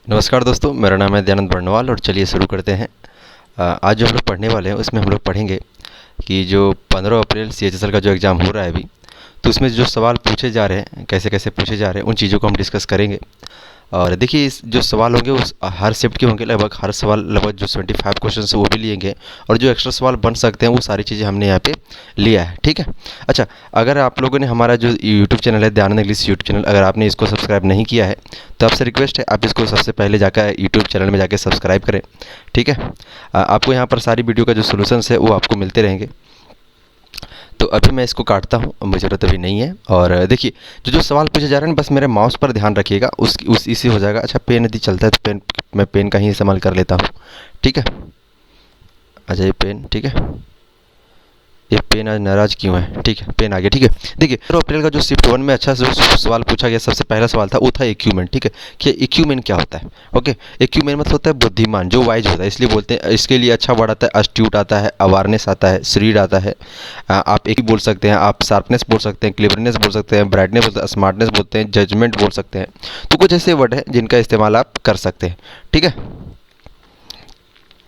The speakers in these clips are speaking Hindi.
नमस्कार दोस्तों, मेरा नाम है दयानंद बर्नवाल और चलिए शुरू करते हैं। आज जो हम लोग पढ़ने वाले हैं उसमें हम लोग पढ़ेंगे कि जो 15 अप्रैल CHSL का जो एग्ज़ाम हो रहा है अभी, तो उसमें जो सवाल पूछे जा रहे हैं, कैसे कैसे पूछे जा रहे हैं, उन चीज़ों को हम डिस्कस करेंगे। और देखिए, इस जो सवाल होंगे उस हर शिफ्ट के होंगे, लगभग हर सवाल लगभग जो 75 क्वेश्चन है वो भी लिएंगे, और जो एक्स्ट्रा सवाल बन सकते हैं वो सारी चीज़ें हमने यहाँ पे लिया है। ठीक है। अच्छा, अगर आप लोगों ने हमारा जो यूट्यूब चैनल है दयानंद इंग्लिश यूट्यूब चैनल, अगर आपने इसको सब्सक्राइब नहीं किया है तो आपसे रिक्वेस्ट है आप इसको सबसे पहले जाकर यूट्यूब चैनल में जाकर सब्सक्राइब करें। ठीक है। आपको यहाँ पर सारी वीडियो का जो सोल्यूशंस है वो आपको मिलते रहेंगे। तो अभी मैं इसको काटता हूँ, मुझे ज़रूरत अभी नहीं है। और देखिए, जो सवाल पूछे जा रहे हैं बस मेरे माउस पर ध्यान रखिएगा, उस इसी हो जाएगा। अच्छा, पेन यदि चलता है तो मैं पेन का ही इस्तेमाल कर लेता हूँ। ठीक है। अच्छा, ये पेन, ठीक है। ये पेन आज नाराज़ क्यों है? ठीक है, पेन आ गया। ठीक है। देखिए, 15 अप्रैल का जो शिफ्ट 1 में अच्छा जो सवाल पूछा गया, सबसे पहला सवाल था वो था इक्यूमेंट। ठीक है, कि इक्यूमेंट क्या होता है? ओके, इक्यूमेंट मतलब होता है बुद्धिमान, जो वाइज होता है, इसलिए बोलते हैं। इसके लिए अच्छा वर्ड आता है अस्ट्यूट आता है, अवेयरनेस आता है, श्रीड आता है। आप एक ही बोल सकते हैं, आप शार्पनेस बोल सकते हैं, क्लेवरनेस बोल सकते हैं, ब्राइटनेस बोल सकते हैं, स्मार्टनेस बोलते हैं, जजमेंट बोल सकते हैं। तो कुछ ऐसे वर्ड हैं जिनका इस्तेमाल आप कर सकते हैं। ठीक है।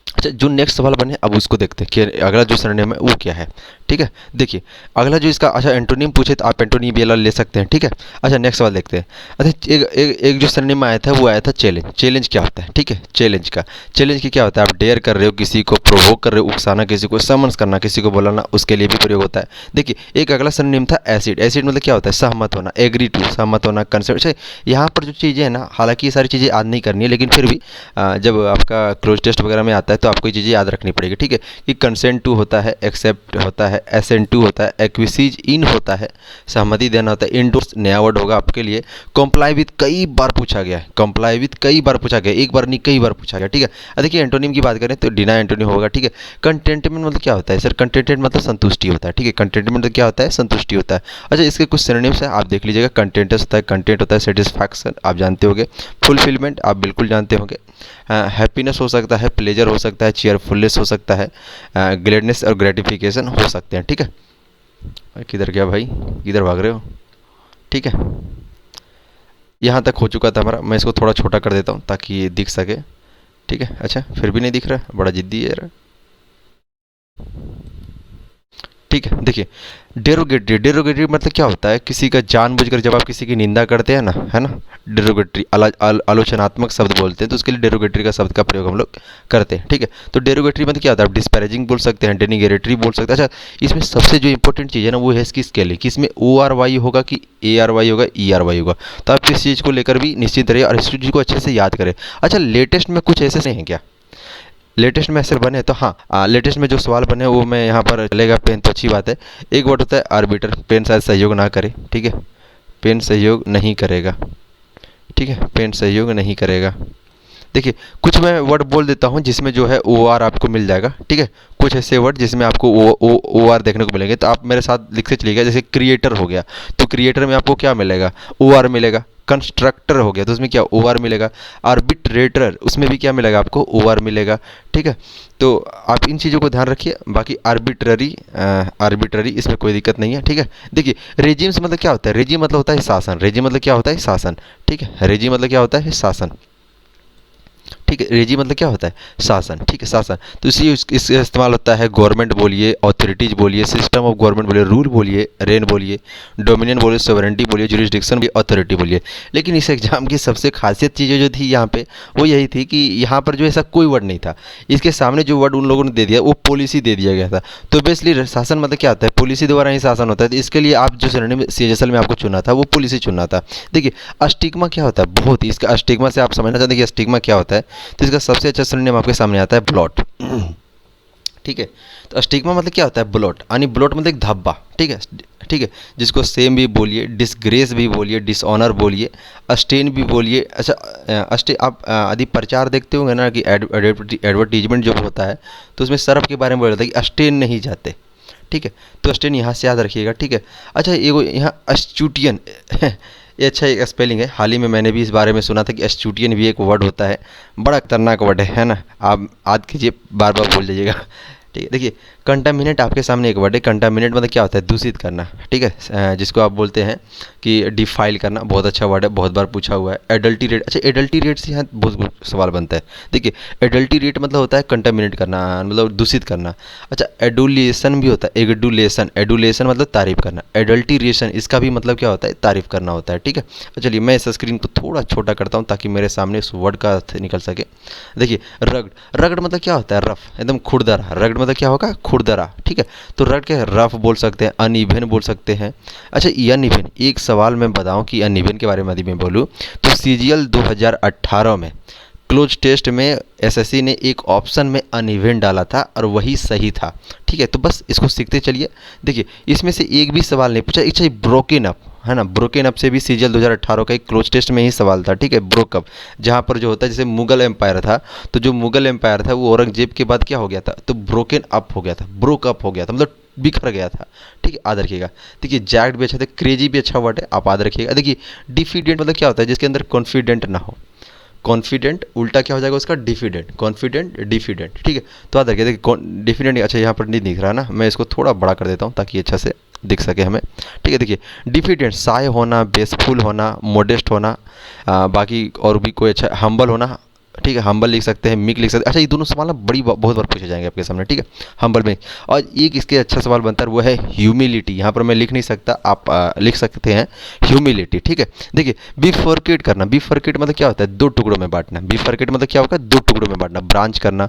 अच्छा, जो नेक्स्ट सवाल बने अब उसको देखते हैं कि अगला जो सरनेम है वो क्या है। ठीक है। देखिए, अगला जो इसका अच्छा एंटोनिम पूछे तो आप एंटोनिम भी ले सकते हैं। ठीक है। अच्छा, नेक्स्ट सवाल देखते हैं। अच्छा, एक जो सरनेम आया था वो आया था चैलेंज। चैलेंज क्या होता है? ठीक है, चैलेंज की क्या होता है? आप डेयर कर रहे हो किसी को, प्रोवोक कर रहे हो, उकसाना किसी को, समन्स करना किसी को, बुलाना, उसके लिए भी प्रयोग होता है। देखिए, एक अगला सरनेम था एसिड। एसिड मतलब क्या होता है? सहमत होना, एग्री टू, सहमत होना, कंसेप्ट। अच्छा, यहाँ पर जो चीज़ें हैं ना, हालांकि ये सारी चीज़ें याद नहीं करनी है, लेकिन फिर भी जब आपका क्लोज टेस्ट वगैरह में आता है तो आपको ये चीज़ें याद रखनी पड़ेगी। ठीक है, कि कंसेंट टू होता है, एक्सेप्ट होता है, एसेंट टू होता है, एक्विसीज इन होता है, सहमति देना होता है, इंडोर्स नया वर्ड होगा आपके लिए, कंप्लाई विद कई बार पूछा गया है, कंप्लाई विद कई बार पूछा गया, एक बार नहीं कई बार पूछा गया। ठीक है। अब देखिए, एंटोनिम की बात करें तो डिनाई एंटोनिम होगा। ठीक है। कंटेंटमेंट मतलब क्या होता है सर? कंटेंटेड मतलब संतुष्टि होता है। ठीक है, कंटेंटमेंट मतलब क्या होता है? संतुष्टि होता है। अच्छा, इसके कुछ सिनोनिम्स हैं, आप देख लीजिएगा। कंटेंटस होता है, कंटेंट होता है, सेटिस्फैक्शन आप जानते होंगे, फुलफिलमेंट आप बिल्कुल जानते होंगे, हैप्पीनेस हो सकता है, प्लेजर हो सकता है, चीयरफुलनेस हो सकता है, ग्लैडनेस और ग्रेटिफिकेशन हो सकते हैं। ठीक है। किधर गया भाई, किधर भाग रहे हो? ठीक है, यहाँ तक हो चुका था हमारा। मैं इसको थोड़ा छोटा कर देता हूँ ताकि ये दिख सके। ठीक है। अच्छा, फिर भी नहीं दिख रहा, बड़ा जिद्दी है यार। ठीक है। देखिए, डेरोगेटरी मतलब क्या होता है? किसी का जानबूझकर जब आप किसी की निंदा करते हैं ना, है ना, डेरोगेटरी आलोचनात्मक शब्द बोलते हैं, तो उसके लिए डेरोगेटरी का शब्द का प्रयोग हम लोग करते हैं। ठीक है। तो डेरोगेटरी मतलब क्या होता है? आप डिस्पैरेजिंग बोल सकते हैं, डेनिगेटरी बोल सकते हैं। अच्छा, इसमें सबसे जो इंपॉर्टेंट चीज़ है ना वो है इसकी स्केलिंग, कि इसमें ORY होगा कि ARY होगा, ERY होगा। तो आप इस चीज़ को लेकर भी निश्चित रहिए और इस चीज़ को अच्छे से याद करें। अच्छा, लेटेस्ट में कुछ ऐसे नहीं है क्या? लेटेस्ट में ऐसे बने तो हाँ, लेटेस्ट में जो सवाल बने वो मैं यहाँ पर चलेगा। पेन तो अच्छी बात है। एक वर्ड होता है आर्बिटर, पेन शायद सहयोग ना करे। ठीक है, पेन सहयोग नहीं करेगा। ठीक है, पेन सहयोग नहीं करेगा। देखिए, कुछ मैं वर्ड बोल देता हूँ जिसमें जो है OR आपको मिल जाएगा। ठीक है, कुछ ऐसे वर्ड जिसमें आपको OR देखने को मिलेंगे, तो आप मेरे साथ लिखते चलिएगा। जैसे क्रिएटर हो गया, तो क्रिएटर में आपको क्या मिलेगा? OR मिलेगा। कंस्ट्रक्टर हो गया तो उसमें क्या? OR मिलेगा। आर्बिट्रेटर, उसमें भी क्या मिलेगा आपको? OR मिलेगा। ठीक है। तो आप इन चीज़ों को ध्यान रखिए। बाकी आर्बिट्ररी इसमें कोई दिक्कत नहीं है। ठीक है। देखिए, रेजिम्स मतलब क्या होता है? रेजिम मतलब होता है शासन। रेजिम मतलब क्या होता है? शासन। ठीक है, रेजिम मतलब क्या होता है? शासन। ठीक है, रेजी मतलब क्या होता है? शासन। ठीक है, शासन। तो इसी इसका इस्तेमाल होता है गवर्नमेंट बोलिए, अथॉरिटीज बोलिए, सिस्टम ऑफ गवर्नमेंट बोलिए, रूल बोलिए, रेन बोलिए, डोमिनियन बोलिए, सोवरेंटी बोलिए, जुरिस्डिक्शन बोलिए, अथॉरिटी बोलिए। लेकिन इस एग्जाम की सबसे खासियत चीज़ें जो थी यहाँ पे वो यही थी कि यहाँ पर जो ऐसा कोई वर्ड नहीं था। इसके सामने जो वर्ड उन लोगों ने दे दिया वो पॉलिसी दे दिया गया था। तो बेसिकली शासन मतलब क्या होता है? पॉलिसी द्वारा ही शासन होता है। तो इसके लिए आप जो सिनोनिम CHSL में आपको चुना था वो पॉलिसी चुनना था। देखिए, अस्टिग्मा क्या होता है? बहुत ही इसका अस्टिग्मा से आप समझना चाहते हैं कि अस्टिग्मा क्या होता है, तो इसका सबसे अच्छा सिनोनिम आपके सामने आता है ब्लॉट। ठीक है। तो स्टिग्मा मतलब क्या होता है? ब्लॉट, यानी ब्लॉट मतलब एक धब्बा। ठीक है। ठीक है, जिसको सेम भी बोलिए, डिसग्रेस भी बोलिए, डिसऑनर बोलिए, अस्टेन भी बोलिए। अच्छा, आप यदि प्रचार देखते होंगे ना कि एडवर्टीजमेंट जो होता है तो उसमें सर्फ के बारे में बोला जाता है कि अस्टेन नहीं जाते। ठीक है, तो अस्टेन यहाँ से याद रखिएगा। ठीक है। अच्छा, ये यहाँ अस्ट्यूटियन ये अच्छा एक स्पेलिंग है। हाल ही में मैंने भी इस बारे में सुना था कि एस्ट्यूटियन भी एक वर्ड होता है। बड़ा खतरनाक वर्ड है ना, आप याद कीजिए, बार बार बोल जाइएगा। ठीक है। देखिए, कंटामिनेट आपके सामने एक वर्ड है। कंटामिनेट मतलब क्या होता है? दूषित करना, ठीक है, जिसको आप बोलते हैं कि डिफाइल करना। बहुत अच्छा वर्ड है, बहुत बार पूछा हुआ है। एडल्टीरेट, अच्छा एडल्टीरेट से यहाँ बहुत सवाल बनता है। देखिए एडल्टीरेट मतलब होता है कंटामिनेट करना, मतलब दूषित करना। अच्छा एडुलेशन भी होता है, एडुलेशन, एडुलेशन मतलब तारीफ करना। एडल्टीरेशन इसका भी मतलब क्या होता है? तारीफ करना होता है, ठीक है। तो चलिए मैं इस स्क्रीन को थोड़ा छोटा करता हूँ ताकि मेरे सामने उस वर्ड का अर्थ निकल सके। देखिए रगड़, रगड़ मतलब क्या होता है? रफ, एकदम खुरदरा। रगड़ मतलब क्या होगा? खुरदरा, ठीक है। तो रगड़ के रफ बोल सकते हैं, अनइवन बोल सकते हैं। अच्छा अनइवन, एक सवाल मैं बताऊं कि अनइवन के बारे में यदि मैं बोलूँ तो सीजीएल 2018 में क्लोज टेस्ट में एसएससी ने एक ऑप्शन में अनइवन डाला था और वही सही था, ठीक है। तो बस इसको सीखते चलिए। देखिए इसमें से एक भी सवाल नहीं पूछा। अच्छा ब्रोकन अप है ना, ब्रोकन अप से भी सीजीएल 2018 का एक क्लोज टेस्ट में ही सवाल था, ठीक है। ब्रोकअप जहाँ पर जो होता है, जैसे मुगल एम्पायर था, तो जो मुगल एम्पायर था वो औरंगजेब के बाद क्या हो गया था? तो ब्रोकन अप हो गया था, ब्रोक अप हो गया था, मतलब बिखर गया था, ठीक है। याद रखिएगा। देखिए जैक्ड भी अच्छा था, क्रेजी भी अच्छा वर्ड है, आप याद रखिएगा। देखिए डिफिडेंट मतलब क्या होता है? जिसके अंदर कॉन्फिडेंट ना हो। कॉन्फिडेंट उल्टा क्या हो जाएगा उसका? डिफिडेंट, कॉन्फिडेंट डिफिडेंट, ठीक है। तो याद रखिए। देखिए डिफिडेंट, अच्छा यहाँ पर नहीं दिख रहा ना, मैं इसको थोड़ा बड़ा कर देता हूँ ताकि अच्छा से दिख सके हमें, ठीक है। देखिए डिफिडेंट, साय होना, बेसफुल होना, मोडेस्ट होना, बाकी और भी कोई अच्छा, हम्बल होना, ठीक है। हम्बल लिख सकते हैं, मिक लिख सकते हैं। अच्छा ये दोनों सवाल ना बहुत बार पूछे जाएंगे आपके सामने, ठीक है। हम्बल में, और एक इसके अच्छा सवाल बनता है वो है ह्यूमिलिटी। यहाँ पर मैं लिख नहीं सकता, आप लिख सकते हैं ह्यूमिलिटी, ठीक है। देखिए बिफर्केट करना, बिफर्केट मतलब क्या होता है? दो टुकड़ों में बांटना। बिफर्केट मतलब क्या होगा? दो टुकड़ों में बांटना। ब्रांच करना,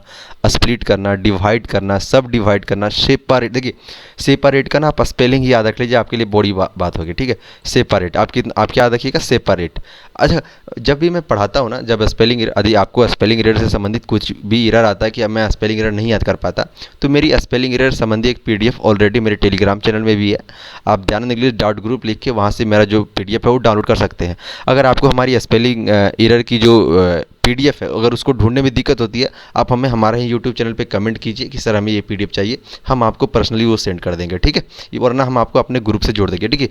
स्प्लिट करना, डिवाइड करना, सब डिवाइड करना, सेपरेट। देखिए सेपरेट का ना आप स्पेलिंग ही याद रख लीजिए, आपके लिए बड़ी बात होगी, ठीक है। सेपरेट आप क्या याद रखिएगा? सेपरेट। अच्छा जब भी मैं पढ़ाता हूँ ना, जब स्पेलिंग यदि आपको स्पेलिंग एरर से संबंधित कुछ भी एरर आता है कि अब मैं स्पेलिंग एरर नहीं याद कर पाता, तो मेरी स्पेलिंग एरर संबंधी एक पीडीएफ ऑलरेडी मेरे टेलीग्राम चैनल में भी है। आप ध्यान इंग्लिश डॉट ग्रुप लिख के वहाँ से मेरा जो पीडीएफ है वो डाउनलोड कर सकते हैं। अगर आपको हमारी स्पेलिंग एरर की जो पीडीएफ है, अगर उसको ढूंढने में दिक्कत होती है, आप हमें हमारे ही यूट्यूब चैनल पे कमेंट कीजिए कि सर हमें ये पीडीएफ चाहिए, हम आपको पर्सनली वो सेंड कर देंगे, ठीक है। वरना हम आपको अपने ग्रुप से जोड़ देंगे, ठीक है।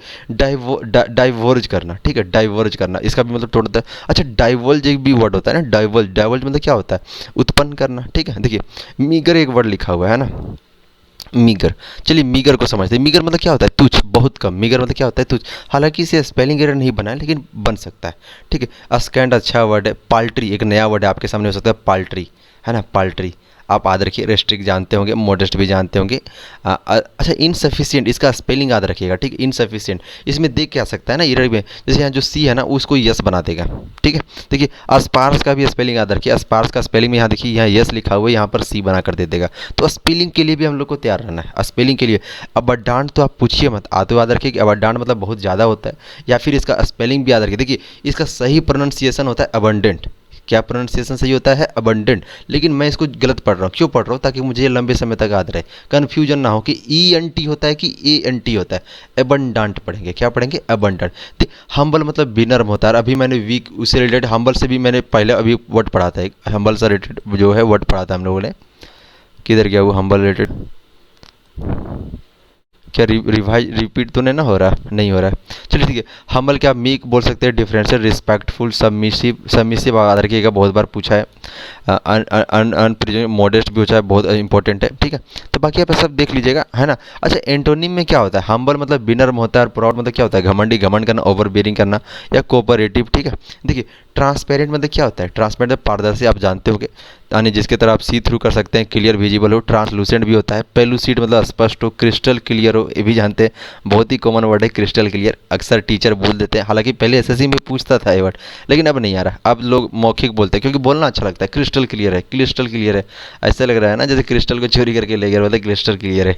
डाइवर्ज करना, ठीक है, डाइवर्ज करना, इसका भी मतलब टोटल। अच्छा डाइवर्ज एक भी वर्ड होता है ना, डाइवर्ज, डाइवर्ज मतलब क्या होता है? उत्पन्न करना, ठीक है। देखिए मीगर एक वर्ड लिखा हुआ है ना, मीगर। चलिए मीगर को समझते हैं। मीगर मतलब क्या होता है? तुच्छ, बहुत कम। मीगर मतलब क्या होता है? तुच्छ। हालांकि इसे स्पेलिंग एरर नहीं बना है लेकिन बन सकता है, ठीक है। अस्कैंड अच्छा वर्ड है। पाल्ट्री एक नया वर्ड है आपके सामने हो सकता है, पाल्ट्री है ना, पाल्ट्री। आप याद रखिए। रेस्ट्रिक्ट जानते होंगे, मोडेस्ट भी जानते होंगे। अच्छा इनसफिशिएंट, इसका स्पेलिंग याद रखिएगा, ठीक है। इनसफिशिएंट इसमें देख क्या सकता है ना एरर में, जैसे यहाँ जो सी है ना उसको यस बना देगा, ठीक है। देखिए अस्पार्स का भी स्पेलिंग याद रखिए। अस्पार्स का स्पेलिंग में यहाँ देखिए, यहाँ यस लिखा हुआ है, यहाँ पर सी बना कर दे देगा। तो स्पेलिंग के लिए भी हम लोग को तैयार रहना है। स्पेलिंग के लिए अबडांट तो आप पूछिए मत, आते याद रखिए कि अबडांट मतलब बहुत ज़्यादा होता है, या फिर इसका स्पेलिंग भी याद रखिए। देखिए इसका सही प्रोनाउंसिएशन होता है अबंडेंट। क्या प्रोनाउंसिएशन सही होता है? अबंडेंट। लेकिन मैं इसको गलत पढ़ रहा हूँ। क्यों पढ़ रहा हूँ? ताकि मुझे ये लंबे समय तक याद रहे, कन्फ्यूजन ना हो कि ई एन टी होता है कि ए एन टी होता है। एबंडांट पढ़ेंगे, क्या पढ़ेंगे? एबंडांट। हम्बल मतलब विनर्म होता है। अभी मैंने वीक उससे रिलेटेड हम्बल से भी मैंने पहले अभी वर्ड पढ़ा था, एक हम्बल से रिलेटेड जो है वर्ड पढ़ा था हम लोगों ने। किधर गया वो हम्बल रिलेटेड? क्या रिपीट तो नहीं ना हो रहा? नहीं हो रहा है। चलिए ठीक है। हम्बल क्या मीक बोल सकते हैं, डिफरेंशियल, रिस्पेक्टफुल, सबमिसिव। सबमिसिव याद रखिएगा, बहुत बार पूछा है। मॉडेस्ट भी होता है, बहुत इंपॉर्टेंट है, ठीक है। तो बाकी आप सब देख लीजिएगा, है ना। अच्छा एंटोनिम में क्या होता है? हम्बल मतलब विनर्म होता है, और प्राउड मतलब क्या होता है? घमंडी, घमंड करना, ओवर बेरिंग करना, या कोऑपरेटिव, ठीक है। देखिए ट्रांसपेरेंट मतलब क्या होता है? ट्रांसपेरेंट मतलब पारदर्शी, आप जानते होंगे, यानी जिसके तरह आप सी थ्रू कर सकते हैं, क्लियर विजिबल हो। ट्रांसलूसेंट भी होता है। पेलुसिड मतलब स्पष्ट हो, क्रिस्टल क्लियर हो, ये भी जानते हैं, बहुत ही कॉमन वर्ड है क्रिस्टल क्लियर, अक्सर टीचर बोल देते हैं। हालांकि पहले एसएससी में पूछता था ये वर्ड, लेकिन अब नहीं आ रहा, अब लोग मौखिक बोलते हैं क्योंकि बोलना अच्छा लगता है। क्रिस्टल क्लियर है, क्रिस्टल क्लियर है, ऐसा लग रहा है ना जैसे क्रिस्टल को चोरी करके ले गया, बोलते क्रिस्टल क्लियर है।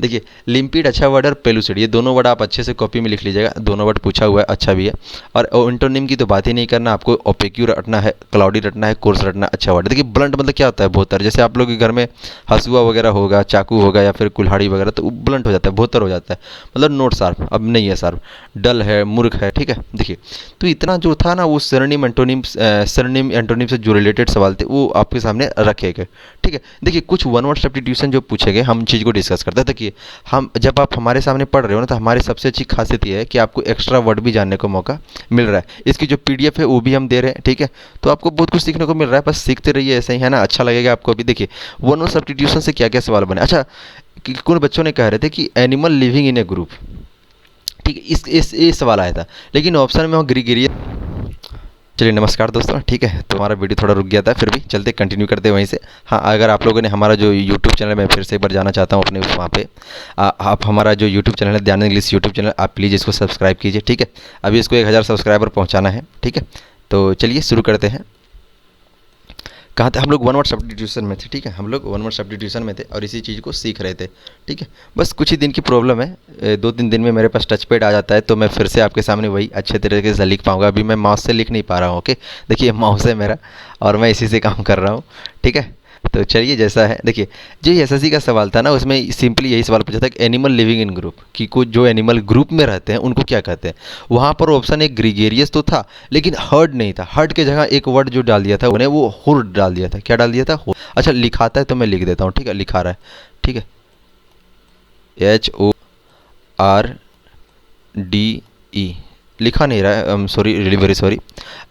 देखिए लिम्पिड अच्छा वर्ड और पेलुसिड, ये दोनों वर्ड आप अच्छे से कॉपी में लिख लीजिएगा, दोनों वर्ड पूछा हुआ है, अच्छा भी है। और एंटोनिम की तो बात ही नहीं करना, आपको ओपेक्यू रटना है, क्लाउडी रटना है, कोर्स रटना, अच्छा वर्ड। देखिए ब्लंट मतलब क्या होता है? भोतर। जैसे आप लोग के घर में हसुआ वगैरह होगा, चाकू होगा, या फिर कुल्हाड़ी वगैरह, तो ब्लंट हो जाता है, भोतर हो जाता है, मतलब नोट शार्प, अब नहीं है शार्प। डल है, मूर्ख है, ठीक है। देखिए तो इतना जो था ना वो सिनोनिम एंटोनिम, सिनोनिम एंटोनिम से जो रिलेटेड सवाल थे वो आपके सामने रखे गए, ठीक है। देखिए कुछ वन वर्ड सब्स्टिट्यूशन जो पूछे गए, हम चीज़ को डिस्कस करते हैं। देखिए हम जब आप हमारे सामने पढ़ रहे हो ना, तो हमारी सबसे अच्छी खासियत ये है कि आपको एक्स्ट्रा वर्ड भी जानने को मौका मिल रहा है। इसकी जो पीडीएफ है वो भी हम दे रहे हैं, ठीक है। तो आपको बहुत कुछ सीखने को मिल रहा है, बस सीखते रहिए ऐसे ही, है ना, अच्छा लगेगा आपको। अभी देखिए वन वर्ड सब्स्टिट्यूशन से क्या क्या सवाल बने। अच्छा कि कुछ बच्चों ने कह रहे थे कि animal living in A group, ठीक है, इस ये सवाल आया था, लेकिन ऑप्शन में वो गिरी। चलिए नमस्कार दोस्तों, ठीक है। तो हमारा वीडियो थोड़ा रुक गया था, फिर भी चलते कंटिन्यू करते वहीं से। हाँ, अगर आप लोगों ने हमारा जो यूट्यूब चैनल, मैं फिर से एक बार जाना चाहता हूँ अपने वहाँ पे, आप हमारा जो यूट्यूब चैनल है ध्यान इंग्लिश यूट्यूब चैनल, आप प्लीज़ इसको सब्सक्राइब कीजिए, ठीक है। अभी इसको 1000 सब्सक्राइबर पहुँचाना है, ठीक है। तो चलिए शुरू करते हैं। कहाँ थे हम लोग? वन वर्ड सब्स्टिट्यूशन में थे, ठीक है। हम लोग वन वर्ड सब्स्टिट्यूशन में थे और इसी चीज़ को सीख रहे थे, ठीक है। बस कुछ ही दिन की प्रॉब्लम है, 2-3 दिन में मेरे पास टच पैड आ जाता है, तो मैं फिर से आपके सामने वही अच्छे तरीके से लिख पाऊँगा। अभी मैं माउस से लिख नहीं पा रहा हूँ, ओके। देखिए माउस है मेरा और मैं इसी से काम कर रहा हूँ, ठीक है। तो चलिए जैसा है, देखिए जो एसएससी का सवाल था ना, उसमें सिंपली यही सवाल पूछा था कि एनिमल लिविंग इन ग्रुप, कि कुछ जो एनिमल ग्रुप में रहते हैं उनको क्या कहते हैं। वहाँ पर ऑप्शन एक ग्रीगेरियस तो था, लेकिन हर्ड नहीं था। हर्ड के जगह एक वर्ड जो डाल दिया था उन्हें, वो हुर्ड डाल दिया था। क्या डाल दिया था? हुर्ड। अच्छा लिखाता है तो मैं लिख देता हूँ, ठीक है, लिखा रहा है, ठीक है, HORDE, लिखा नहीं रहा है, sorry, really very sorry.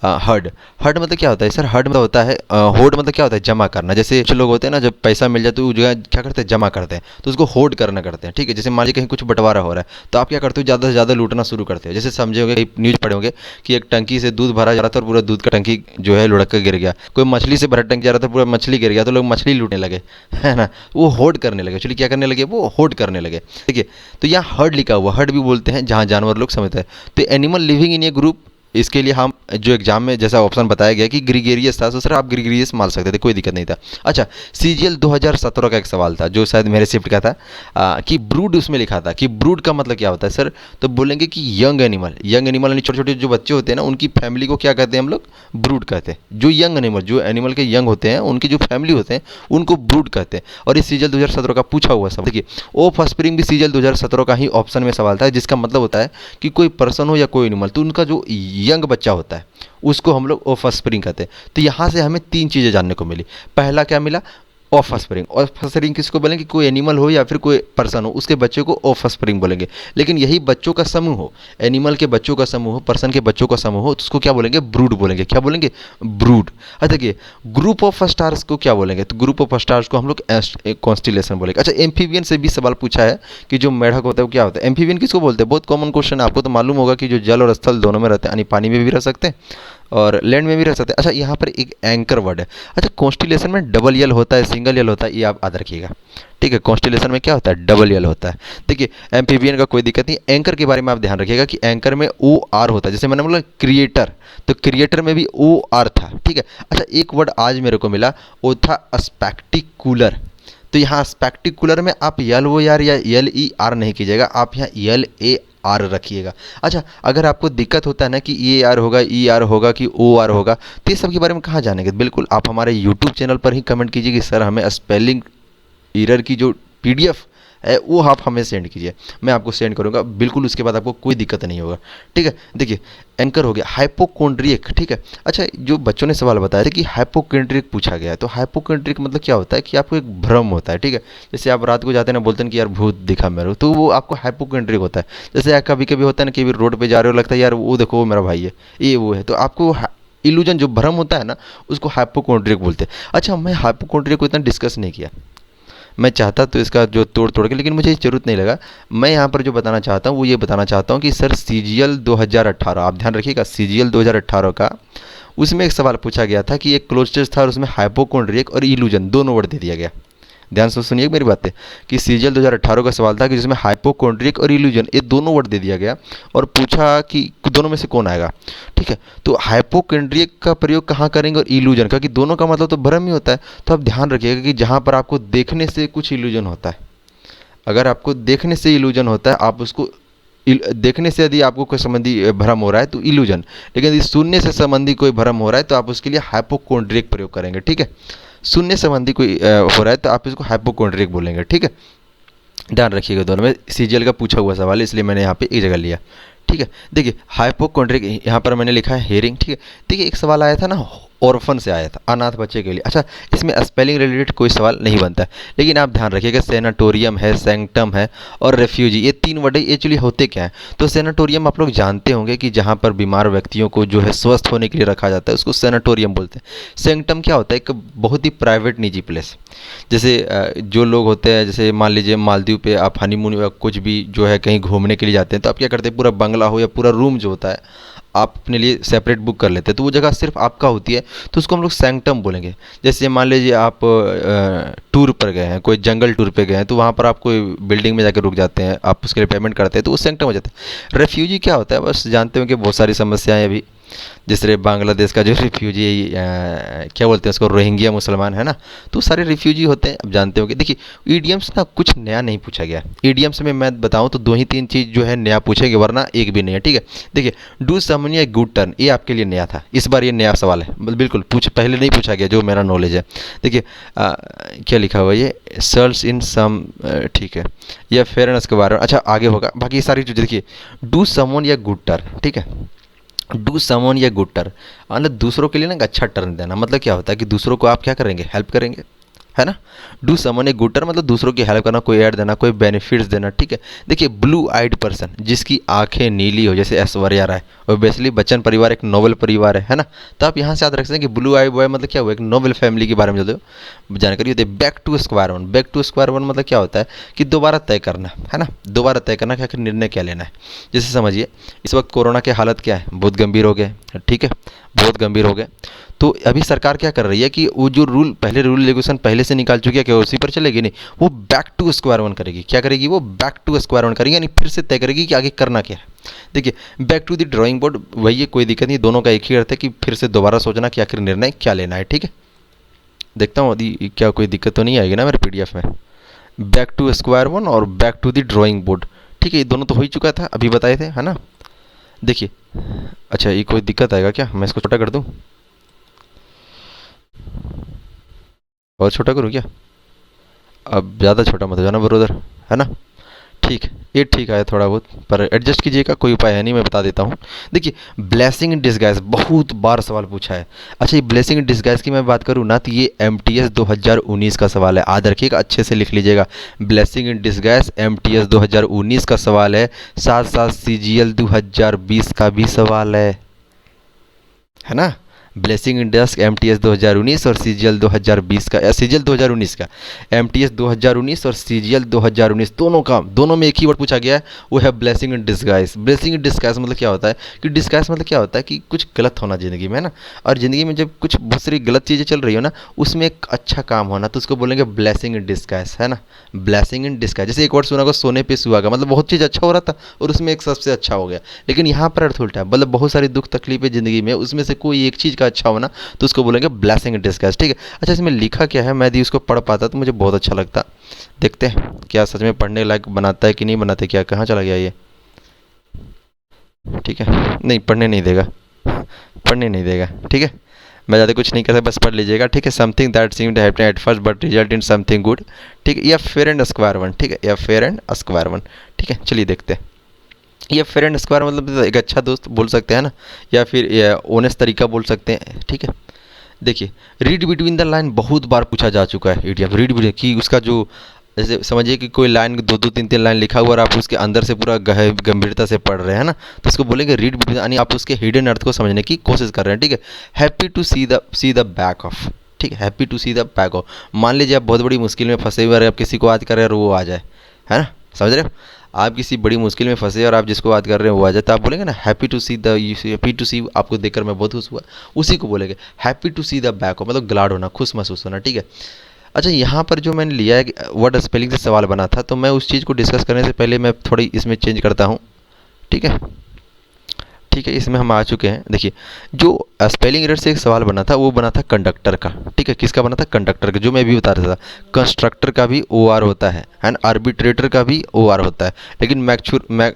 Heard, heard मतलब क्या होता है सर? हर्ड मतलब होता है, होल्ड मतलब क्या होता है? जमा करना। जैसे कुछ लोग होते हैं ना, जब पैसा मिल जाए तो वो जगह क्या करते हैं? जमा करते हैं, तो उसको होल्ड करना करते हैं, ठीक है। जैसे मान लीजिए कहीं कुछ बंटवारा हो रहा है, तो आप क्या करते हो? ज़्यादा से ज़्यादा लूटना शुरू करते हो। जैसे समझे होंगे, न्यूज़ पढ़े होंगे कि एक टंकी से दूध भरा जा रहा था और पूरा दूध का टंकी जो है लुढ़क कर गिर गया। कोई मछली से भरा टंकी जा रहा था, पूरा मछली गिर गया, तो लोग मछली लूटने लगे, है ना, वो होल्ड करने लगे। एक्चुअली क्या करने लगे? वो होल्ड करने लगे, ठीक है। तो यहाँ हर्ड लिखा हुआ, हर्ड भी बोलते हैं जहाँ जानवर लोग समझते हैं। तो animal living in A group, इसके लिए हम जो एग्जाम में जैसा ऑप्शन बताया गया कि ग्रीगेरियस था, तो सर आप ग्रीगेरियस मान सकते थे, कोई दिक्कत नहीं था। अच्छा सीजीएल 2017 का एक सवाल था जो शायद मेरे शिफ्ट का था, कि ब्रूड, उसमें लिखा था कि ब्रूड का मतलब क्या होता है सर? तो बोलेंगे कि यंग एनिमल, यंग एनिमल यानी छोटे छोटे जो बच्चे होते हैं ना, उनकी फैमिली को क्या कहते हैं हम लोग? ब्रूड कहते हैं। जो यंग एनिमल, जो एनिमल के यंग होते हैं, उनकी जो फैमिली होते हैं उनको ब्रूड कहते हैं। और ये सीजीएल 2017 का पूछा हुआ सवाल। देखिए ऑफ स्प्रिंग भी सीजीएल 2017 का ही ऑप्शन में सवाल था, जिसका मतलब होता है कि कोई पर्सन हो या कोई एनिमल, तो उनका जो यंग बच्चा होता है उसको हम लोग ऑफ स्प्रिंग कहते हैं। तो यहाँ से हमें 3 चीज़ें जानने को मिली। पहला क्या मिला? Of spring. ऑफ स्प्रिंग किसको बोलेंगे? कोई एनिमल हो या फिर कोई पर्सन हो, उसके बच्चे को ऑफ स्प्रिंग बोलेंगे। लेकिन यही बच्चों का समूह हो, एनिमल के बच्चों का समूह हो, पर्सन के बच्चों का समूह हो, तो उसको क्या बोलेंगे? ब्रूड बोलेंगे। क्या बोलेंगे? ब्रूड। अच्छा देखिए ग्रुप ऑफ स्टार्स को क्या बोलेंगे? तो ग्रुप ऑफ स्टार्स को हम लोग कॉन्स्टिलेशन बोलेंगे। अच्छा एम्फीबियन से भी सवाल पूछा है कि जो मेढक होता है वो क्या होता है? एम्फीबियन किसको बोलते हैं? बहुत कॉमन क्वेश्चन है, आपको तो मालूम होगा कि जो जल और स्थल दोनों में रहते हैं, यानी पानी में भी रह सकते हैं और लैंड में भी रह सकते हैं। अच्छा यहाँ पर एक एंकर वर्ड है। अच्छा कॉन्स्टिलेशन में डबल यल होता है, सिंगल यल होता है, ये आप याद रखिएगा, ठीक है। कॉन्स्टिलेशन में क्या होता है? डबल यल होता है। देखिए एम्फीबियन का कोई दिक्कत नहीं। एंकर के बारे में आप ध्यान रखिएगा कि एंकर में ओ आर होता है। जैसे मैंने बोला क्रिएटर, तो क्रिएटर में भी ओ आर था, ठीक है। अच्छा एक वर्ड आज मेरे को मिला, वो था स्पेक्टिकुलर। तो यहाँ स्पेक्टिकुलर में आप यल ओ आर या यल ई आर नहीं कीजिएगा, आप यहाँ यल ए आर रखिएगा। अच्छा अगर आपको दिक्कत होता है ना कि ए आर होगा, ई आर होगा कि ओ आर होगा, तो ये सब के बारे में कहाँ जानेंगे? बिल्कुल आप हमारे यूट्यूब चैनल पर ही कमेंट कीजिए कि सर हमें स्पेलिंग एरर की जो पीडीएफ है वो आप हमें सेंड कीजिए, मैं आपको सेंड करूंगा, बिल्कुल उसके बाद आपको कोई दिक्कत नहीं होगा, ठीक है। देखिए एंकर हो गया। हाइपोकोंड्रियक, ठीक है। अच्छा जो बच्चों ने सवाल बताया था कि हाइपोकोंड्रियक पूछा गया है, तो हाइपोकोंड्रियक मतलब क्या होता है? कि आपको एक भ्रम होता है, ठीक है। जैसे आप रात को जाते हैं ना, बोलते हैं कि यार भूत दिखा मेरे, तो वो आपको हाइपोकोंड्रियक होता है। जैसे कभी कभी होता है ना कि रोड पर जा रहे हो, लगता है यार वो देखो वो मेरा भाई है, ये वो है, तो आपको इल्यूजन जो भ्रम होता है ना, उसको हाइपोकोंड्रियक बोलते हैं। अच्छा मैं हाइपोकोंड्रियक को इतना डिस्कस नहीं किया, मैं चाहता तो इसका जो तोड़ तोड़ के, लेकिन मुझे ज़रूरत नहीं लगा। मैं यहाँ पर जो बताना चाहता हूँ वो ये बताना चाहता हूँ कि सर सीजीएल 2018, आप ध्यान रखिएगा सीजीएल 2018 का, उसमें एक सवाल पूछा गया था कि एक क्लोज था और उसमें हाइपोकोंड्रियक और इल्यूजन दोनों वर्ड दे दिया गया। ध्यान से सुनिए मेरी बातें, कि सीजीएल 2018 का सवाल था कि जिसमें हाइपोकोंड्रियक और इल्यूजन ये दोनों वर्ड दे दिया गया और पूछा कि दोनों में से कौन आएगा, ठीक है। तो हाइपोकोंड्रियक का प्रयोग कहाँ करेंगे और इल्यूजन का, कि दोनों का मतलब तो भ्रम ही होता है। तो आप ध्यान रखिएगा कि जहाँ पर आपको देखने से कुछ इल्यूजन होता है, अगर आपको देखने से इल्यूजन होता है, आप उसको देखने से यदि आपको कोई संबंधी भ्रम हो रहा है तो इल्यूजन, लेकिन यदि सुनने से संबंधी कोई भ्रम हो रहा है तो आप उसके लिए हाइपोकोंड्रियक प्रयोग करेंगे, ठीक है। सुनने संबंधी कोई हो रहा है तो आप इसको हाइपोकोंड्रियक बोलेंगे, ठीक है। ध्यान रखिएगा, दोनों में सीजीएल का पूछा हुआ सवाल है, इसलिए मैंने यहाँ पे एक जगह लिया, ठीक है। देखिए हाइपोकोंड्रियक यहाँ पर मैंने लिखा है हेयरिंग, ठीक है। देखिए एक सवाल आया था ना ऑर्फन से आया था, अनाथ बच्चे के लिए। अच्छा, इसमें स्पेलिंग रिलेटेड कोई सवाल नहीं बनता है, लेकिन आप ध्यान रखिएगा सेनाटोरियम है, सैंक्टम है और रेफ्यूजी, ये 3 वर्ड एक्चुअली होते क्या हैं। तो सेनाटोरियम आप लोग जानते होंगे कि जहाँ पर बीमार व्यक्तियों को जो है स्वस्थ होने के लिए रखा जाता है, उसको सेनाटोरियम बोलते हैं। सैंक्टम क्या होता है, एक बहुत ही प्राइवेट निजी प्लेस। जैसे जो लोग होते हैं, जैसे मान लीजिए मालदीव पे आप हनीमून या कुछ भी जो है कहीं घूमने के लिए जाते हैं, तो आप क्या करते हैं, पूरा बंगला हो या पूरा रूम जो होता है आप अपने लिए सेपरेट बुक कर लेते हैं, तो वो जगह सिर्फ आपका होती है, तो उसको हम लोग सैंक्टम बोलेंगे। जैसे मान लीजिए आप टूर पर गए हैं, कोई जंगल टूर पे गए हैं, तो वहाँ पर आप कोई बिल्डिंग में जाकर रुक जाते हैं, आप उसके लिए पेमेंट करते हैं, तो वो सैंक्टम हो जाता है। रेफ्यूजी क्या होता है, बस जानते हो कि बहुत सारी समस्याएं अभी, जिससे बांग्लादेश का जो रिफ्यूजी क्या बोलते हैं उसको, रोहिंग्या मुसलमान है ना, तो सारे रिफ्यूजी होते हैं। अब जानते हो कि देखिए ईडियम्स ना कुछ नया नहीं पूछा गया। ईडियम्स में मैं बताऊं तो 2 ही 3 चीज़ जो है नया पूछेंगे, वरना एक भी नहीं है, ठीक है। देखिए डू समन या गुड टर्न, ये आपके लिए नया था, इस बार ये नया सवाल है, बिल्कुल पहले नहीं पूछा गया जो मेरा नॉलेज है। देखिए क्या लिखा हुआ है, ये सर्च इन सम, ठीक है, या फेयरनेस के बारे में। अच्छा आगे होगा, बाकी ये सारी चीज़ें देखिए, डू समन या गुड टर्न, ठीक है, डू समवन या गुड टर्न, मतलब दूसरों के लिए ना एक अच्छा टर्न देना। मतलब क्या होता है कि दूसरों को आप क्या करेंगे, हेल्प करेंगे, है ना। Do someone a good turn मतलब दूसरों की हेल्प करना, कोई ऐड देना, कोई बेनिफिट्स देना, ठीक है। देखिए ब्लू आइड पर्सन, जिसकी आंखें नीली हो, जैसे ऐश्वर्या राय, और बेसिकली बच्चन परिवार एक नोबल परिवार है ना। तो आप यहाँ से याद रख सकते हैं कि ब्लू आई बॉय मतलब क्या हुआ, एक नोबल फैमिली के बारे में जो जानकारी होती है। Back to square one, back to square one मतलब क्या होता है कि दोबारा तय करना, है ना, दोबारा तय करना कि आखिर निर्णय क्या लेना है। जैसे समझिए इस वक्त कोरोना के हालत क्या है, बहुत गंभीर हो गए, ठीक है, बहुत गंभीर हो गए। तो अभी सरकार क्या कर रही है कि वो जो रूल रेगुलेशन पहले से निकाल चुकी है, क्या उसी पर चलेगी, नहीं, वो बैक टू स्क्वायर वन करेगी। क्या करेगी, वो बैक टू स्क्वायर वन करेगी, यानी फिर से तय करेगी कि आगे करना क्या है। देखिए back to the drawing board वही है, कोई दिक्कत नहीं, दोनों का एक ही अर्थ है कि फिर से दोबारा सोचना कि आखिर निर्णय क्या लेना है, ठीक है। देखता हूँ अभी क्या कोई दिक्कत तो नहीं आएगी ना मेरे पीडीएफ में। बैक टू स्क्वायर वन और back to the drawing board, ठीक है, ये दोनों तो हो ही चुका था, अभी बताए थे, है ना। देखिए अच्छा ये कोई दिक्कत आएगा क्या, मैं इसको छोटा कर दूँ, और छोटा करूँ क्या, अब ज़्यादा छोटा मत हो जाना ब्रदर, है ना। ठीक, ये ठीक है थोड़ा बहुत, पर एडजस्ट कीजिएगा, कोई उपाय है नहीं, मैं बता देता हूँ। देखिए ब्लेसिंग इन डिस्गाइज बहुत बार सवाल पूछा है। अच्छा ये ब्लेसिंग इन डिस्गाइज की मैं बात करूँ ना, तो ये MTS 2019 का सवाल है, याद रखिएगा, अच्छे से लिख लीजिएगा। ब्लेसिंग इन डिस्गाइज MTS 2019 का सवाल है, साथ साथ CGL 2020 का भी सवाल है ना। ब्लेसिंग इन डस्क MTS 2019 और CGL 2020 का, CGL 2019 का, MTS 2019 और CGL 2019 दोनों में एक ही वर्ड पूछा गया है, वो है blessing in disguise. Blessing in disguise मतलब क्या होता है कि डिस्गाइज मतलब क्या होता है कि कुछ गलत होना ज़िंदगी में, है ना, और ज़िंदगी में जब कुछ बहुत सारी गलत चीज़ें चल रही हो ना, उसमें एक अच्छा काम होना, तो उसको बोलेंगे ब्लेसिंग इन डिस्गाइज, है ना, ब्लेसिंग इन डिस्गाइज। जैसे एक वर्ड सुना होगा सोने पे सुहागा, मतलब बहुत चीज़ अच्छा हो रहा था और उसमें एक सबसे अच्छा हो गया, लेकिन यहाँ पर अर्थ उल्टा है, मतलब बहुत सारी दुख तकलीफें ज़िंदगी में, उसमें से कोई एक चीज़ का अच्छा होना, तो उसको बोलेंगे ब्लेसिंग इन डिस्गाइज, ठीक है। अच्छा इसमें लिखा क्या है, मैं यदि उसको पढ़ पाता तो मुझे बहुत अच्छा लगता। देखते हैं क्या सच में पढ़ने लायक बनाता है कि नहीं बनाते, क्या कहाँ चला गया ये, ठीक है, नहीं पढ़ने नहीं देगा, पढ़ने नहीं देगा, ठीक है, मैं ज़्यादा कुछ नहीं कर सकता, बस पढ़ लीजिएगा, ठीक है। Something that seemed happening at first but result in something good, ठीक है, या फेयर एंड स्क्वायर वन, ठीक है, या फेयर एंड स्क्वायर वन, ठीक है। चलिए देखते हैं, ये फेयर एंड स्क्वायर मतलब एक अच्छा दोस्त बोल सकते हैं ना, या फिर ऑनेस्ट तरीका बोल सकते हैं, ठीक है। देखिए रीड बिटवीन द लाइन बहुत बार पूछा जा चुका है इडियम, रीड बिटवीन कि उसका जो, जैसे समझिए कि कोई लाइन 2-2 3-3 लाइन लिखा हुआ और आप उसके अंदर से पूरा गंभीरता से पढ़ रहे हैं ना, तो उसको बोलेंगे रीड बिटवीन, यानी आप उसके हिडन अर्थ को समझने की कोशिश कर रहे हैं, ठीक है। Happy to see the back of, ठीक है, happy to see the back of, मान लीजिए आप बहुत बड़ी मुश्किल में फंसे हुए, आप किसी को याद कर रहे हैं और वो आ जाए, है ना, समझ रहे हो, आप किसी बड़ी मुश्किल में फंसे और आप जिसको बात कर रहे हैं वो आ जाए, तो आप बोलेंगे ना हैप्पी टू सी, आपको देखकर मैं बहुत खुश हुआ, उसी को बोलेंगे happy to see the back, मतलब ग्लाड होना, खुश महसूस होना, ठीक है। अच्छा यहाँ पर जो मैंने लिया है वर्ड स्पेलिंग से सवाल बना था, तो मैं उस चीज़ को डिस्कस करने से पहले मैं थोड़ी इसमें चेंज करता हूँ, ठीक है, ठीक है, इसमें हम आ चुके हैं। देखिए जो स्पेलिंग एरर से एक सवाल बना था, वो बना था कंडक्टर का, ठीक है, किसका बना था, कंडक्टर का, जो मैं भी बता रहा था। कंस्ट्रक्टर का भी OR होता है एंड आर्बिट्रेटर का भी OR होता है, लेकिन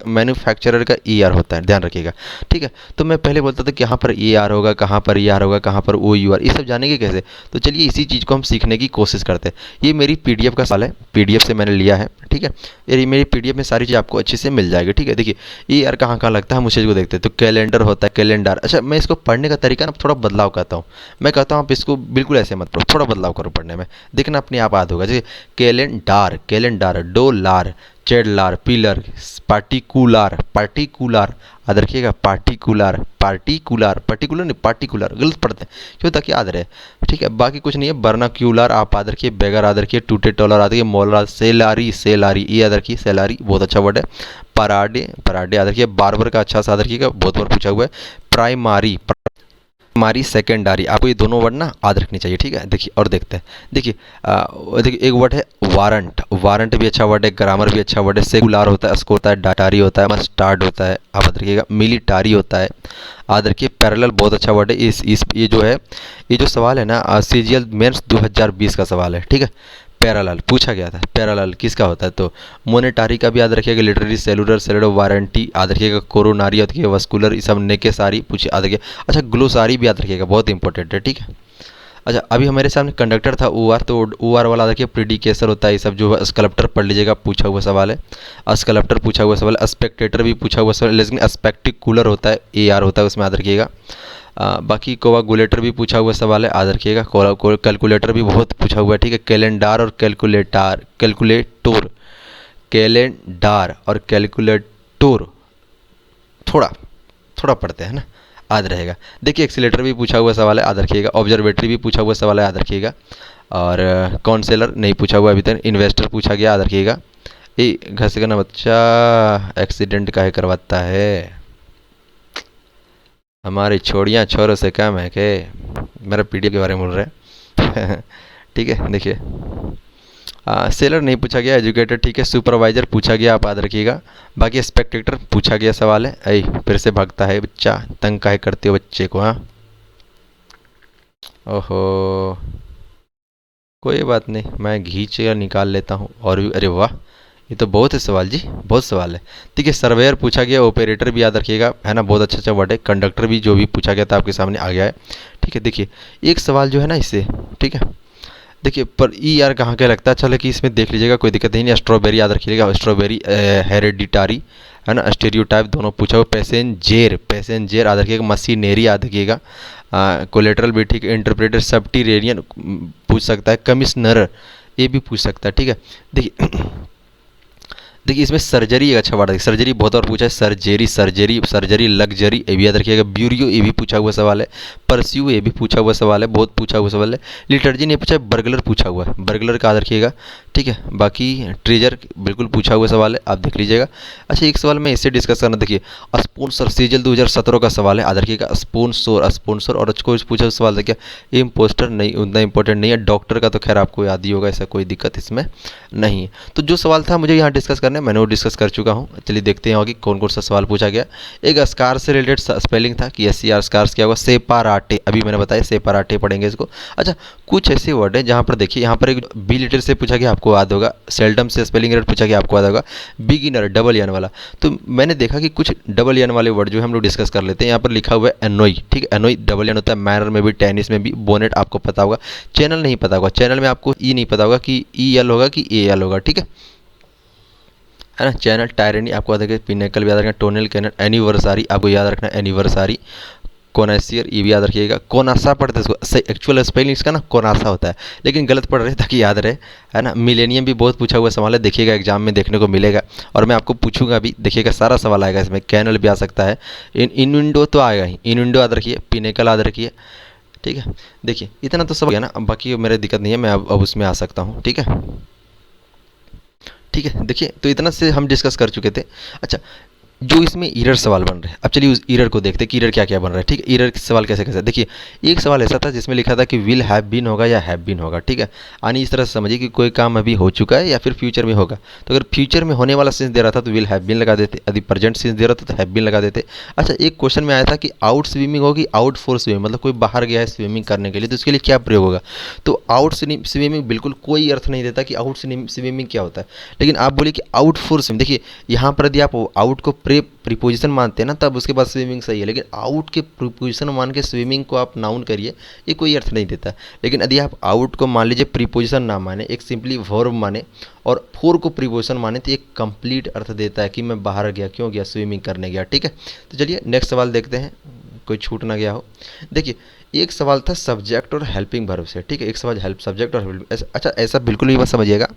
मैन्युफैक्चरर का ER होता है, ध्यान रखिएगा, ठीक है। तो मैं पहले बोलता था कि यहाँ पर ER होगा, कहाँ पर ER होगा, कहाँ पर OUR, ये सब जानेंगे कैसे, तो चलिए इसी चीज़ को हम सीखने की कोशिश करते हैं। ये मेरी PDF का सवाल है, PDF से मैंने लिया है, ठीक है, ये मेरी PDF में सारी चीज़ आपको अच्छे से मिल जाएगी, ठीक है। देखिए ER कहाँ कहाँ लगता है हम उस चीज़ को देखते हैं। तो कैलेंडर होता है, कैलेंडर। अच्छा, मैं इसको पढ़ने का तरीका ना थोड़ा बदलाव करता हूँ। मैं कहता हूँ आप इसको बिल्कुल ऐसे मत पढ़ो, थोड़ा बदलाव करो पढ़ने में, देखना अपने आप याद होगा। जैसे कैलेंडार, कैलेंडर, डोलार, चेडलार, पिलर, पार्टिकुलर, पार्टिकुलर, याद रखिएगा, पार्टिकुलर, पार्टिकुलर, पर्टिकुलर नहीं पार्टिकुलर, गलत पढ़ते हैं, क्यों, ताकि याद रहे। ठीक है, बाकी कुछ नहीं है। बर्नाक्यूलर आप याद रखिए, बेगर याद रखिए, टूटे टॉलर याद रखिए, मोलर, सेलारी, सेलारी ये याद रखिए, सेलारी बहुत अच्छा वर्ड है। पराडे, पराडे याद रखिए। बार्बर का अच्छा सा याद रखिएगा, बहुत बार पूछा हुआ है। प्राइमारी, प्राइमरी, सेकेंडरी, आपको ये दोनों वर्ड ना याद रखनी चाहिए। ठीक है, देखिए और देखते हैं। देखिए देखिए एक वर्ड है वारंट, वारंट भी अच्छा वर्ड है, ग्रामर भी अच्छा वर्ड है। सेकुलर होता है, अस्को होता है, डाटारी होता है, मस्टार्ड होता है, आप याद रखिएगा। मिलिटारी होता है, याद रखिए। पैरेलल बहुत अच्छा वर्ड है। इस ये जो है, ये जो सवाल है ना सीजीएल मेंस 2020 का सवाल है। ठीक है, पैरेलल पूछा गया था, पैरेलल किसका होता है, तो मोनेटारी का भी याद रखिएगा, लिटरेरी, सेलुलर, सेलुलर, वारंटी याद रखिएगा, कोरोनारी याद रखिएगा, वस्कुलर, ये सब नेकेसारी पूछे याद रखिएगा। अच्छा, ग्लोसारी भी याद रखिएगा, बहुत इंपॉर्टेंट है। ठीक है, अच्छा अभी हमारे सामने कंडक्टर था ओ आर, तो ओ आर वाला देखिए प्रीडिकेसर होता है, ये सब जो है। स्कल्प्टर पढ़ लीजिएगा, पूछा हुआ सवाल है। स्कल्प्टर पूछा हुआ सवाल है। स्पेक्टेटर भी पूछा हुआ सवाल, लेकिन स्पेक्टिकुलर होता है, ए आर होता है, उसमें याद रखिएगा। बाकी कोवागुलेटर भी पूछा हुआ सवाल है, याद रखिएगा। कैलकुलेटर भी बहुत पूछा हुआ है। ठीक है, कैलेंडर और कैलकुलेटर, कैलकुलेटोर, कैलेंडर और कैलकुलेटोर थोड़ा थोड़ा पढ़ते हैं ना, याद रहेगा। देखिए एक्सीलेटर भी पूछा हुआ सवाल है, याद रखिएगा। ऑब्जर्वेटरी भी पूछा हुआ सवाल है, याद रखिएगा। और काउंसलर नहीं पूछा हुआ अभी तक। इन्वेस्टर पूछा गया, याद रखिएगा। ये घर से करना बच्चा एक्सीडेंट काहे करवाता है, हमारी छोड़ियाँ छोरों से कम है के, मेरा पीडीएफ के बारे में बोल रहे हैं। ठीक है, देखिए सेलर नहीं पूछा गया। एजुकेटर ठीक है। सुपरवाइजर पूछा गया, आप याद रखिएगा। बाकी स्पेक्टेटर पूछा गया सवाल है। ऐ फिर से भागता है बच्चा, तंग काहे करते हो बच्चे को, हाँ। ओहो, कोई बात नहीं, मैं घींच कर निकाल लेता हूँ और भी। अरे वाह, ये तो बहुत है सवाल जी, बहुत सवाल है। ठीक है, सर्वेयर पूछा गया, ऑपरेटर भी याद रखिएगा, है ना, बहुत अच्छा अच्छा वर्ड है। कंडक्टर भी जो भी पूछा गया था आपके सामने आ गया है। ठीक है, देखिए एक सवाल जो है ना इससे, ठीक है, देखिए पर ई यार कहाँ क्या लगता है, चलो कि इसमें देख लीजिएगा, कोई दिक्कत नहीं है। स्ट्रॉबेरी याद रखिएगा, स्ट्रॉबेरी हेरेडिटारी, है ना, स्टेरियोटाइप दोनों पूछा हुआ। पैसेंजर, पैसेंजर याद रखिएगा। मशीनरी याद रखिएगा। कोलेटरल भी ठीक है। इंटरप्रेटर, सबटीरेनियन पूछ सकता है। कमिश्नर ये भी पूछ सकता है। ठीक है, देखिए देखिए इसमें सर्जरी एक अच्छा वर्ड है, सर्जरी बहुत और पूछा है। सर्जरी, सर्जरी, सर्जरी, लग्जरी ये भी याद रखिएगा। ब्यूरियो ये भी पूछा हुआ सवाल है। परस्यू ये भी पूछा हुआ सवाल है, बहुत पूछा हुआ सवाल है। लिटर्जी ने पूछा है। बर्गलर पूछा हुआ है, बर्गलर का याद रखिएगा। ठीक है, बाकी ट्रेजर बिल्कुल पूछा हुआ सवाल है, आप देख लीजिएगा। अच्छा एक सवाल मैं इससे डिस्कस करना, देखिए स्पॉन्सर सीजल 2017 का सवाल है, याद रखिएगा। स्पॉन्सर, स्पॉन्सर और कुछ पूछा हुआ सवाल देखिए। इम्पोस्टर नहीं, उतना इंपॉर्टेंट नहीं है। डॉक्टर का तो खैर आपको याद ही होगा, ऐसा कोई दिक्कत इसमें नहीं है। तो जो सवाल था मुझे यहाँ डिस्कस करना है, मैंने वो डिस्कस कर चुका हूँ। चलिए देखते हैं कि कौन कौन सा सवाल पूछा गया। एक स्कार से रिलेटेड स्पेलिंग था कि SCR स्कार्स क्या होगा। सेपाराटे, अभी मैंने बताया सेपाराटे पढ़ेंगे इसको। अच्छा कुछ ऐसे वर्ड है जहाँ पर देखिए, यहाँ पर एक बी लेटर से पूछा गया, आपको याद होगा। सेल्डम से स्पेलिंग एरर पूछा गया, आपको याद होगा। बिगिनर डबल एन वाला, तो मैंने देखा कि कुछ डबल एन वाले वर्ड जो है हम लोग डिस्कस कर लेते हैं। यहाँ पर लिखा हुआ है एनोई, ठीक है, एनोई डबल एन होता है। मैनर में भी, टेनिस में भी। बोनेट आपको पता होगा। चैनल नहीं पता होगा, चैनल में आपको ई नहीं पता होगा कि EL होगा कि AL होगा, ठीक है ना। चैनल, टायरनी आपको याद रखना। पिनेकल भी याद रखना। टोनल, कैनल, एनिवर्सरी आपको याद रखना, एनिवर्सरी। कोनासियर ये भी याद रखिएगा। कोनासा पढ़ते हैं इसको, एक्चुअल स्पेलिंग इसका ना कोनासा होता है, लेकिन गलत पढ़ रहे ताकि याद रहे, है ना। मिलेनियम भी बहुत पूछा हुआ सवाल है, देखिएगा एग्जाम में देखने को मिलेगा, और मैं आपको पूछूंगा भी, देखिएगा सारा सवाल आएगा इसमें। कैनल भी आ सकता है। इन विंडो तो आएगा ही, इन विंडो याद रखिए। पिनेकल याद रखिए, ठीक है। देखिए इतना तो सब गया ना, बाकी मेरे दिक्कत नहीं है, मैं अब उसमें आ सकता हूँ, ठीक है। ठीक है, देखिए तो इतना से हम डिस्कस कर चुके थे। अच्छा जो इसमें ईरर सवाल बन रहे हैं, अब चलिए उस ईरर को देखते हैं कि ईरर क्या क्या बन रहा है, ठीक है। ईरर सवाल कैसे कैसे, देखिए एक सवाल ऐसा था जिसमें लिखा था कि विल हैव बीन होगा या हैव बीन होगा, ठीक है। यानी इस तरह से समझिए कि कोई काम अभी हो चुका है या फिर फ्यूचर में होगा, तो अगर फ्यूचर में होने वाला सेंस दे रहा था तो विल हैव बीन लगा देते, यदि प्रेजेंट सेंस दे रहा था तो हैव बीन लगा देते। अच्छा एक क्वेश्चन में आया था कि आउट स्विमिंग होगी, आउट फॉर स्विमिंग, मतलब कोई बाहर गया है स्विमिंग करने के लिए, तो उसके लिए क्या प्रयोग होगा। तो आउट स्विमिंग बिल्कुल कोई अर्थ नहीं देता कि आउट स्विमिंग क्या होता है, लेकिन आप बोलिए कि आउट फॉर स्विमिंग। देखिए यहाँ पर यदि आप आउट को प्रीपोजिशन मानते हैं ना तब उसके बाद स्विमिंग सही है, लेकिन आउट के प्रीपोजिशन मान के स्विमिंग को आप नाउन करिए, ये कोई अर्थ नहीं देता। लेकिन यदि आप आउट को मान लीजिए प्रीपोजिशन ना माने, एक सिंपली वर्ब माने और फोर को प्रीपोजिशन माने, तो एक कंप्लीट अर्थ देता है कि मैं बाहर गया, क्यों गया, स्विमिंग करने गया। ठीक है, तो चलिए नेक्स्ट सवाल देखते हैं, कोई छूट ना गया हो। देखिए एक सवाल था सब्जेक्ट और हेल्पिंग वर्ब से। ठीक है, एक सवाल हेल्प सब्जेक्ट और हेल्पिंग, अच्छा ऐसा बिल्कुल भी मत समझिएगा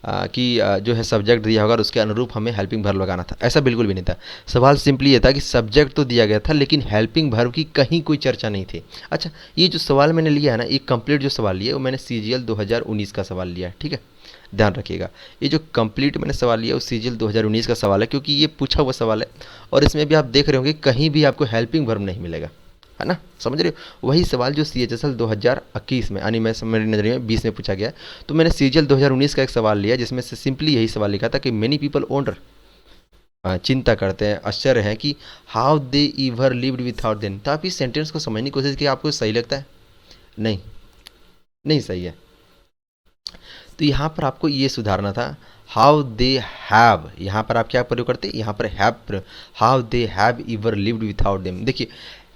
कि जो है सब्जेक्ट दिया होगा और उसके अनुरूप हमें हेल्पिंग वर्ब लगाना था, ऐसा बिल्कुल भी नहीं था। सवाल सिंपली ये था कि सब्जेक्ट तो दिया गया था लेकिन हेल्पिंग वर्ब की कहीं कोई चर्चा नहीं थी। अच्छा, ये जो सवाल मैंने लिया है ना, ये कंप्लीट जो सवाल लिया है वो मैंने CGL 2019 का सवाल लिया है। ठीक है, ध्यान रखिएगा, ये जो कंप्लीट मैंने सवाल लिया वो CGL 2019 का सवाल है, क्योंकि ये पूछा हुआ सवाल है और इसमें भी आप देख रहे होंगे कहीं भी आपको हेल्पिंग वर्ब नहीं मिलेगा, है ना, समझ रहे हो। वही सवाल जो CHSL 2021 में, यानी मैं मेरी नज़रिए में 20 में पूछा गया, तो मैंने CGL 2019 का एक सवाल लिया जिसमें से सिंपली यही सवाल लिखा था कि मेनी पीपल ओनर, चिंता करते हैं, आश्चर्य है कि how they इवर lived without them. तो आप इस सेंटेंस को समझने की कोशिश की, आपको सही लगता है? नहीं, नहीं सही है। तो यहाँ पर आपको ये सुधारना था, हाउ दे हैव, यहाँ पर आप क्या प्रयोग करते, यहाँ पर have, how they have इवर lived without them. देखिए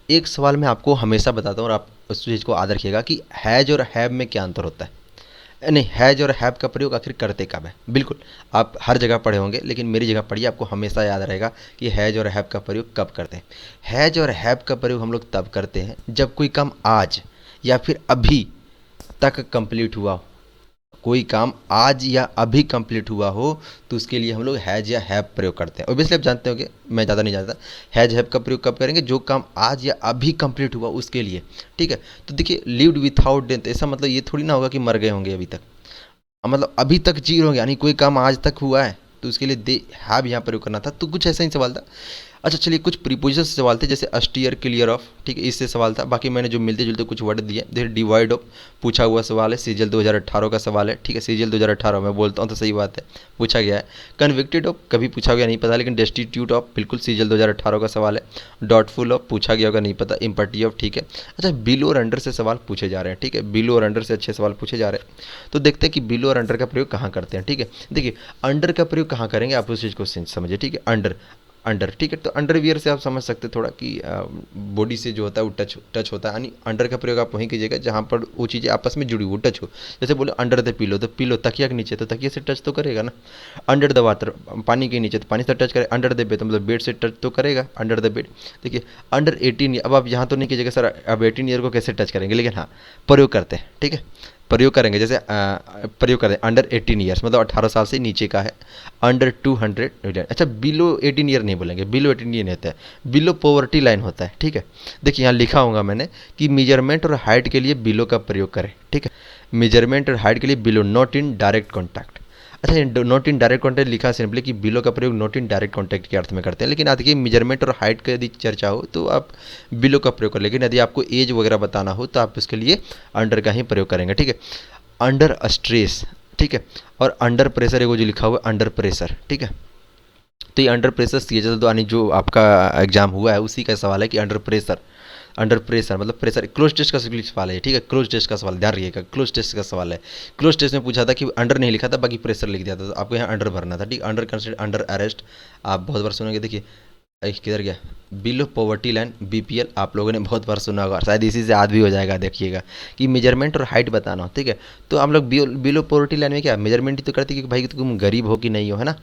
एक सवाल मैं आपको हमेशा बताता हूँ और आप उस चीज़ को याद रखिएगा कि हैज और हैव में क्या अंतर होता है। नहीं, हैज और हैव का प्रयोग आखिर करते कब है, बिल्कुल आप हर जगह पढ़े होंगे लेकिन मेरी जगह पढ़िए, आपको हमेशा याद रहेगा कि हैज और हैव का प्रयोग कब करते हैं। हैज और हैव का प्रयोग हम लोग तब करते हैं जब कोई काम आज या फिर अभी तक कंप्लीट हुआ हो, कोई काम आज या अभी कंप्लीट हुआ हो तो उसके लिए हम लोग हैज या हैव प्रयोग करते हैं। ऑब्वियसली आप जानते होंगे, मैं ज़्यादा नहीं जानता, हैज हैव का प्रयोग कब करेंगे, जो काम आज या अभी कंप्लीट हुआ उसके लिए। ठीक है, तो देखिए लिव्ड विथआउट डेथ, ऐसा मतलब ये थोड़ी ना होगा कि मर गए होंगे अभी तक, मतलब अभी तक जी रहे होंगे, यानी कोई काम आज तक हुआ है तो उसके लिए दे हैव यहाँ प्रयोग करना था। तो कुछ ऐसा ही सवाल था। अच्छा चलिए, कुछ प्रीपोजिशन से सवाल थे, जैसे अस्टियर, क्लियर ऑफ, ठीक है, इससे सवाल था। बाकी मैंने जो मिलते जुलते कुछ वर्ड दिए, जैसे डिवाइड ऑफ पूछा हुआ सवाल है, CGL 2018 का सवाल है। ठीक है, CGL 2018 मैं बोलता हूँ तो सही बात है, पूछा गया है। कन्विक्टेड ऑफ कभी पूछा गया नहीं पता, लेकिन डेस्टिट्यूट ऑफ बिल्कुल CGL 2018 का सवाल है। डॉटफुल ऑफ पूछा गया होगा नहीं पता, इम्पर्टी ऑफ, ठीक है। अच्छा, बिलो और अंडर से सवाल पूछे जा रहे हैं। ठीक है, बिलो और अंडर से अच्छे सवाल पूछे जा रहे हैं, तो देखते हैं कि बिलो और अंडर का प्रयोग कहाँ करते हैं। ठीक है, देखिए अंडर का प्रयोग कहाँ करेंगे आप उस चीज़ को समझिए। ठीक है, अंडर, अंडर, ठीक है, तो अंडरवियर से आप समझ सकते हैं थोड़ा कि बॉडी से जो होता है वो टच होता है, यानी अंडर का प्रयोग आप वहीं कीजिएगा जहाँ पर वो चीज़ें आपस में जुड़ी हो, टच हो। जैसे बोले अंडर द पिलो, तो पिलो तकिया के नीचे, तो तकिया से टच तो करेगा ना। अंडर द वाटर, पानी के नीचे, तो पानी से टच करे। अंडर द बेड, तो मतलब बेड से टच तो करेगा, अंडर द बेड। देखिए अंडर 18, अब आप यहाँ तो नहीं कीजिएगा सर अब 18 ईयर को कैसे टच करेंगे, लेकिन हाँ प्रयोग करते हैं। ठीक है, प्रयोग करेंगे, जैसे प्रयोग करें अंडर 18 ईयर्स, मतलब 18 साल से नीचे का है। अंडर 200 मिलियन, अच्छा बिलो 18 ईयर नहीं बोलेंगे, बिलो 18 ईयर नहीं होता है, बिलो पॉवर्टी लाइन होता है। ठीक है, देखिए यहाँ लिखा होगा मैंने कि मेजरमेंट और हाइट के लिए बिलो का प्रयोग करें। ठीक है, मेजरमेंट और हाइट के लिए below, not in direct contact. अच्छा, नॉट इन डायरेक्ट कॉन्टैक्ट लिखा सिंपली कि बिलो का प्रयोग नॉट इन डायरेक्ट कॉन्टैक्ट के अर्थ में करते हैं, लेकिन आज देखिए मेजरमेंट और हाइट का यदि चर्चा हो तो आप बिलो का प्रयोग करें, लेकिन यदि आपको एज वगैरह बताना हो तो आप उसके लिए अंडर का ही प्रयोग करेंगे। ठीक है, अंडर स्ट्रेस, ठीक है, और अंडर प्रेशर एगो जो लिखा हुआ है अंडर प्रेशर। ठीक है, तो ये अंडर प्रेशर CHSL तो यानी जो आपका एग्जाम हुआ है उसी का सवाल है कि अंडर प्रेशर, अंडर प्रेशर मतलब प्रेशर, क्लोज टेस्ट का सवाल है। ठीक है, क्लोज टेस्ट का सवाल ध्यान रखिएगा, क्लोज टेस्ट का सवाल है। क्लोज टेस्ट में पूछा था कि अंडर नहीं लिखा था, बाकी प्रेशर लिख दिया था, तो आपको यहाँ अंडर भरना था। ठीक, अंडर कंसिडर, अंडर अरेस्ट, आप बहुत बार सुनेंगे। देखिए किधर गया, बिलो पॉवर्टी लाइन, BPL आप लोगों ने बहुत बार सुना होगा, शायद इसी से याद भी हो जाएगा। देखिएगा कि मेजरमेंट और हाइट बताना हो, ठीक है, तो हम लोग बिलो पॉवर्टी लाइन में क्या मेजरमेंट ही तो करते कि भाई तुम गरीब हो कि नहीं हो, है ना।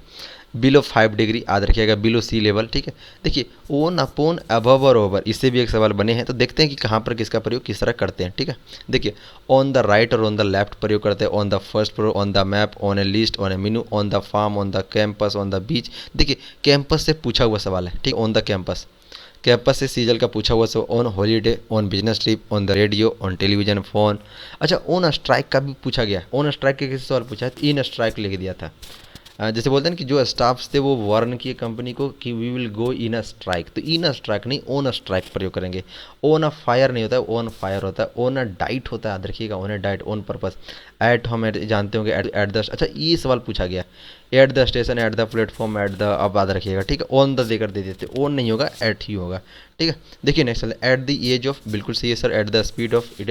बिलो 5 डिग्री याद रखिएगा, बिलो सी लेवल। ठीक है, देखिए ओन अपोन अबव और ओवर, इससे भी एक सवाल बने हैं, तो देखते हैं कि कहाँ पर किसका प्रयोग किस तरह करते हैं। ठीक है, देखिए ऑन द राइट और ऑन द लेफ्ट प्रयोग करते हैं, on the first floor, on the map, on a list, on a menu, on the farm, on the campus, on the beach. देखिए कैंपस से पूछा हुआ सवाल है, ठीक, ऑन द कैंपस, कैंपस से सीजल का पूछा हुआ so, on holiday, on business trip, on the radio, on television, phone. अच्छा, ऑन स्ट्राइक का भी पूछा गया, ऑन स्ट्राइक के किसी सवाल पूछा है, इन स्ट्राइक लिख दिया था। जैसे बोलते हैं कि जो स्टाफ्स थे वो वार्न किए कंपनी को कि we will go in a strike, तो इन अ स्ट्राइक नहीं ऑन अ स्ट्राइक प्रयोग करेंगे। ऑन अ फायर नहीं होता है, ऑन फायर होता है। ऑन अ डाइट होता है, याद रखिएगा, on a diet, on purpose. At हम जानते होंगे एट द, अच्छा ये सवाल पूछा गया at the station, at the platform, at the अब याद रखिएगा, ठीक है। ऑन द देकर दे देते, ऑन नहीं होगा, एट ही होगा, ठीक है। देखिए नेक्स्ट चल, एट द एज ऑफ, बिल्कुल सही है sir, at the speed of it.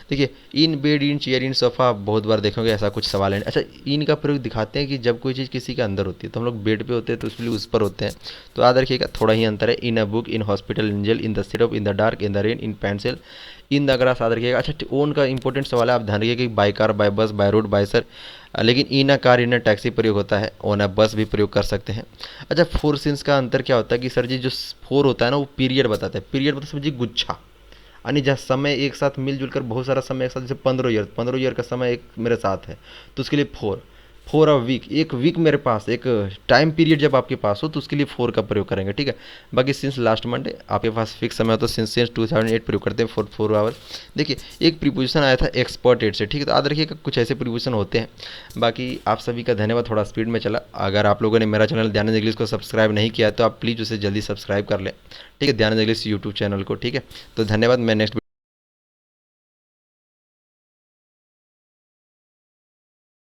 देखिए in bed, in chair, in sofa, बहुत बार देखोगे ऐसा कुछ सवाल है। अच्छा, इन का प्रयोग दिखाते हैं कि जब कोई चीज़ किसी के अंदर होती है, तो हम लोग बेड पे होते हैं तो इसलिए उस पर होते हैं, तो याद रखिएगा थोड़ा ही अंतर है। In a book, in hospital, in jail, in the syrup, in the dark, in the rain, in pencil, in the grass, याद रखिएगा। अच्छा, ओन का इंपॉर्टेंट सवाल है, आप ध्यान रखिएगा कि बाय कार, बाय बस, बाय रोड, बाय सर, लेकिन इन a car, in a taxi प्रयोग होता है, ऑन अ बस भी प्रयोग कर सकते हैं। अच्छा, फोर सिंस का अंतर क्या होता है कि सर जी जो फोर होता है ना वो पीरियड बताता है, पीरियड मतलब समझिए गुच्छा, यानी जहाँ समय एक साथ मिलजुल कर बहुत सारा समय एक साथ, जैसे 15 ईयर, 15 ईयर का समय एक मेरे साथ है, तो उसके लिए फोर। फोर अ वीक, एक वीक मेरे पास, एक टाइम पीरियड जब आपके पास हो तो उसके लिए फोर का प्रयोग करेंगे, ठीक है। बाकी सिंस लास्ट मंडे आपके पास फिक्स समय हो तो सिंस 2008 प्रयोग करते हैं, 4 आवर्स। देखिए एक प्रीपोजिशन आया था एक्सपर्ट एड से, ठीक है, तो याद रखिएगा कुछ ऐसे प्रीपोजिशन होते हैं। बाकी आप सभी का धन्यवाद, थोड़ा स्पीड में चला। अगर आप लोगों ने मेरा चैनल ध्यान इंग्लिश को सब्सक्राइब नहीं किया है तो आप प्लीज़ उसे जल्दी सब्सक्राइब कर लें, ठीक है, ध्यान इंग्लिश यूट्यूब चैनल को, ठीक है। तो धन्यवाद, मैं नेक्स्ट